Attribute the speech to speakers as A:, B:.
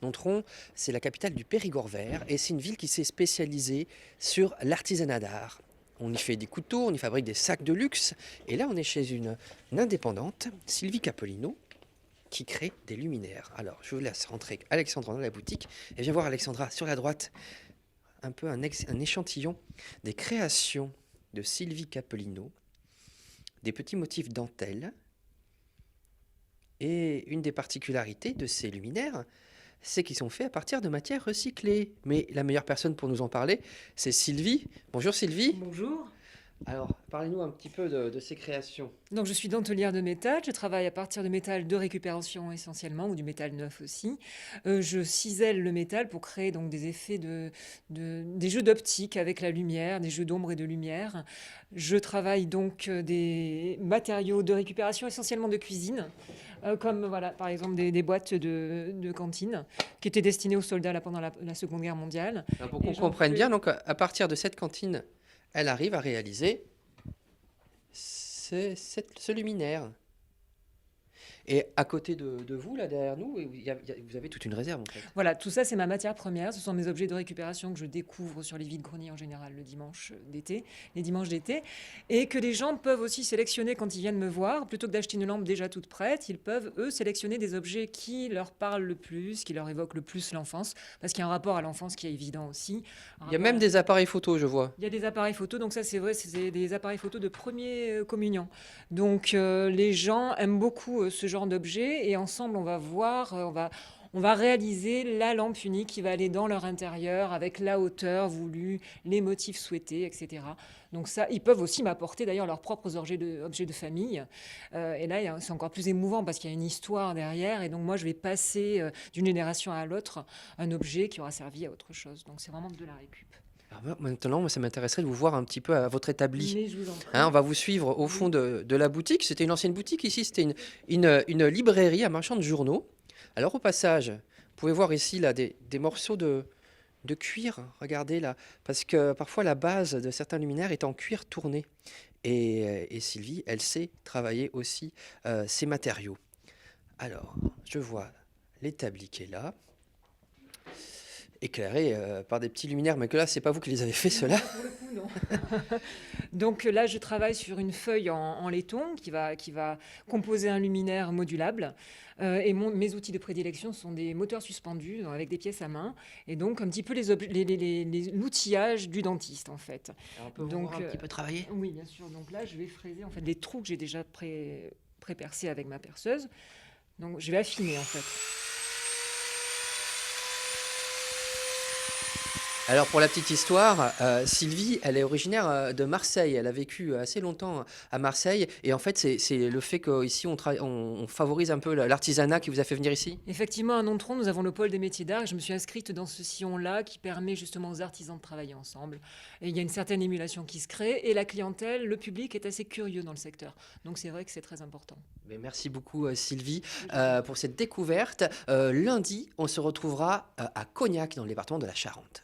A: Nontron, c'est la capitale du Périgord vert et c'est une ville qui s'est spécialisée sur l'artisanat d'art. On y fait des couteaux, on y fabrique des sacs de luxe. Et là, on est chez une indépendante, Sylvie Capolino, qui crée des luminaires. Alors, je vous laisse rentrer Alexandra dans la boutique et viens voir Alexandra sur la droite, un peu un échantillon des créations de Sylvie Capolino, des petits motifs dentelle. Et une des particularités de ces luminaires, c'est qu'ils sont faits à partir de matières recyclées. Mais la meilleure personne pour nous en parler, c'est Sylvie. Bonjour Sylvie.
B: Bonjour.
A: Alors, parlez-nous un petit peu de ces créations.
B: Donc, je suis dentelière de métal. Je travaille à partir de métal de récupération essentiellement, ou du métal neuf aussi. Je cisèle le métal pour créer donc des effets des jeux d'optique avec la lumière, des jeux d'ombre et de lumière. Je travaille donc des matériaux de récupération essentiellement de cuisine, comme voilà, par exemple des boîtes de cantine qui étaient destinées aux soldats là, pendant la Seconde Guerre mondiale.
A: Alors, pour qu'on
B: Et j'en
A: comprenne bien,
B: fais
A: donc, à partir de cette cantine, elle arrive à réaliser ce luminaire. Et à côté de vous, là derrière nous, vous avez toute une réserve en fait.
B: Voilà, tout ça, c'est ma matière première. Ce sont mes objets de récupération que je découvre sur les vides-greniers en général le dimanche d'été, les dimanches d'été, et que les gens peuvent aussi sélectionner quand ils viennent me voir. Plutôt que d'acheter une lampe déjà toute prête, ils peuvent, eux, sélectionner des objets qui leur parlent le plus, qui leur évoquent le plus l'enfance, parce qu'il y a un rapport à l'enfance qui est évident aussi. Un
A: Il y a
B: rapport
A: même
B: à-
A: des appareils photo, je vois.
B: Il y a des appareils photo, donc ça c'est vrai, c'est des appareils photo de premier communion. Donc les gens aiment beaucoup ce genre d'objet et ensemble on va voir, on va réaliser la lampe unique qui va aller dans leur intérieur avec la hauteur voulue, les motifs souhaités, etc. Donc ça, ils peuvent aussi m'apporter d'ailleurs leurs propres objets de famille. Et là, c'est encore plus émouvant parce qu'il y a une histoire derrière. Et donc moi, je vais passer d'une génération à l'autre un objet qui aura servi à autre chose. Donc c'est vraiment de la récup.
A: Alors, maintenant, moi, ça m'intéresserait de vous voir un petit peu à votre établi.
B: Mais je vous en
A: Hein, on
B: prie.
A: va vous suivre au fond
B: Oui.
A: de la boutique. C'était une ancienne boutique ici, c'était une librairie à marchand de journaux. Alors au passage, vous pouvez voir ici là, des morceaux de cuir, regardez là, parce que parfois la base de certains luminaires est en cuir tourné. Et Sylvie, elle sait travailler aussi ces matériaux. Alors, je vois l'établi qui est là, éclairé par des petits luminaires, mais que là, c'est pas vous qui les avez fait, ceux-là.
B: Non, pour le coup, non. Donc là, je travaille sur une feuille en laiton qui va composer un luminaire modulable. Et mes outils de prédilection sont des moteurs suspendus avec des pièces à main. Et donc, un petit peu l'outillage du dentiste, en fait.
A: Alors, on peut vous voir
B: Donc,
A: un petit peu travailler.
B: oui, bien sûr. Donc là, je vais fraiser en fait les trous que j'ai déjà pré-percés avec ma perceuse. Donc, je vais affiner, en fait.
A: Alors pour la petite histoire, Sylvie, elle est originaire de Marseille. Elle a vécu assez longtemps à Marseille. Et en fait, c'est le fait qu'ici, on favorise un peu l'artisanat qui vous a fait venir ici.
B: Effectivement, à Nontron, nous avons le pôle des métiers d'art et je me suis inscrite dans ce sillon-là qui permet justement aux artisans de travailler ensemble. Et il y a une certaine émulation qui se crée et la clientèle, le public est assez curieux dans le secteur. Donc c'est vrai que c'est très important.
A: Mais merci beaucoup Sylvie
B: Je vous en
A: pour cette découverte. Lundi, on se retrouvera à Cognac dans le département de la Charente.